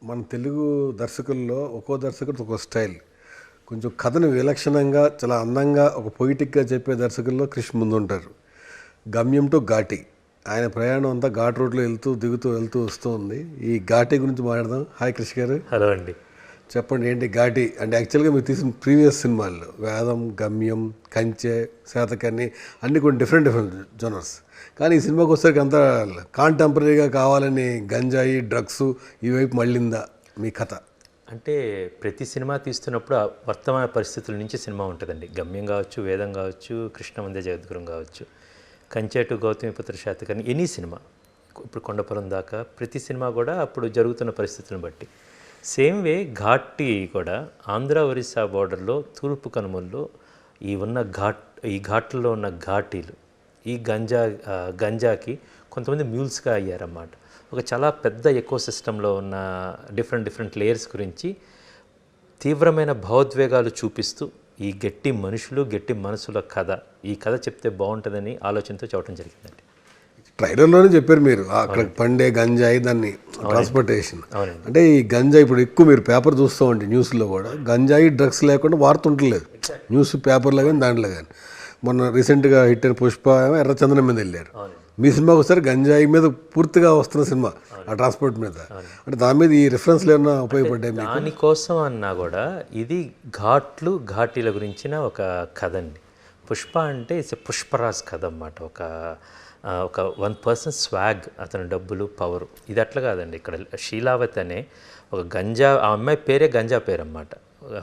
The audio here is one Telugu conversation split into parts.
మన తెలుగు దర్శకుల్లో ఒక్కో దర్శకుడు ఒక్కో స్టైల్. కొంచెం కథను విలక్షణంగా చాలా అందంగా ఒక పొయిటిక్గా చెప్పే దర్శకుల్లో క్రిష్ ముందుంటారు. గమ్యం టు ఘాటి, ఆయన ప్రయాణం అంతా ఘాట్ రోడ్లో వెళ్తూ దిగుతూ వెళ్తూ వస్తూ ఉంది. ఈ ఘాటి గురించి మాట్లాడదాం. హాయ్ క్రిష్ గారు. హలో అండి. చెప్పండి, ఏంటి ఘాటి అంటే? యాక్చువల్గా మీరు తీసిన ప్రీవియస్ సినిమాల్లో వేదం, గమ్యం, కంచె, శాతకర్ణి అన్నీ కొన్ని డిఫరెంట్ జోనర్స్. కానీ ఈ సినిమాకి వచ్చేసరికి అంతా కాంటెంపరీగా కావాలని గంజాయి, డ్రగ్స్ ఈ వైపు మళ్ళిందా మీ కథ? అంటే ప్రతి సినిమా తీస్తున్నప్పుడు ఆ వర్తమాన పరిస్థితుల నుంచి సినిమా ఉంటుందండి. గమ్యం కావచ్చు, వేదం కావచ్చు, కృష్ణవందే జగద్గురం కావచ్చు, కంచెటు గౌతమిపుత్ర శాతకర్ణి, ఎనీ సినిమా, ఇప్పుడు కొండపురం దాకా ప్రతి సినిమా కూడా అప్పుడు జరుగుతున్న పరిస్థితులను బట్టి. సేమ్ వే ఘాటి కూడా ఆంధ్ర ఒరిస్సా బార్డర్లో తూర్పు కనుమల్లో ఈ ఘాట్లలో ఉన్న ఘాటీలు ఈ గంజాకి కొంతమంది మ్యూల్స్గా అయ్యారన్నమాట. ఒక చాలా పెద్ద ఎకో సిస్టంలో ఉన్న డిఫరెంట్ లేయర్స్ గురించి తీవ్రమైన భావోద్వేగాలు చూపిస్తూ ఈ గట్టి మనుషులు, గట్టి మనసుల కథ, ఈ కథ చెప్తే బాగుంటుందని ఆలోచనతో చెప్పడం జరిగిందండి. ట్రైలర్లోనే చెప్పారు మీరు, అక్కడ పండే గంజాయి, దాన్ని ట్రాన్స్పోర్టేషన్. అంటే ఈ గంజాయి ఇప్పుడు ఎక్కువ మీరు పేపర్ చూస్తూ ఉంటే న్యూస్లో కూడా గంజాయి, డ్రగ్స్ లేకుండా వార్తుంటలేదు న్యూస్ పేపర్లో కానీ దాంట్లో కానీ. మొన్న రీసెంట్గా హిట్ అయిన పుష్ప ఎర్రచందనం మీద వెళ్ళారు. మీ సినిమాకి ఒకసారి గంజాయి మీద పూర్తిగా వస్తున్న సినిమా, ఆ ట్రాన్స్పోర్ట్ మీద. అంటే దాని మీద ఈ రిఫరెన్స్లు ఏమన్నా ఉపయోగపడ్డాయి? దానికోసం అన్నా కూడా ఇది ఘాటీల గురించిన ఒక కథ అండి. పుష్ప అంటే ఇట్స్ పుష్పరాజ్ కథ అన్నమాట. ఒక వన్ పర్సన్ స్వాగ్, అతని డబ్బులు, పవరు. ఇది అట్లా కాదండి. ఇక్కడ శీలావతి అనే ఒక ఆ అమ్మాయి పేరే గంజా పేరు అన్నమాట.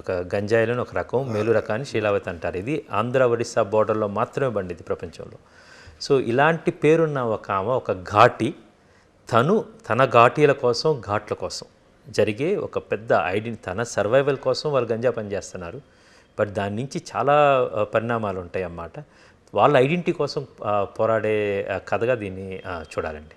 ఒక గంజాయిలోని ఒక రకం, మేలు రకాన్ని శీలావతి అంటారు. ఇది ఆంధ్ర ఒడిస్సా బోర్డర్లో మాత్రమే బండిది ప్రపంచంలో. సో ఇలాంటి పేరున్న ఒక ఆమె, ఒక ఘాటి, తన ఘాటీల కోసం, ఘాట్ల కోసం జరిగే ఒక పెద్ద తన సర్వైవల్ కోసం వాళ్ళు గంజా పనిచేస్తున్నారు. బట్ దాని నుంచి చాలా పరిణామాలు ఉంటాయి అన్నమాట. వాళ్ళ ఐడెంటిటీ కోసం పోరాడే కథగా దీన్ని చూడాలండి.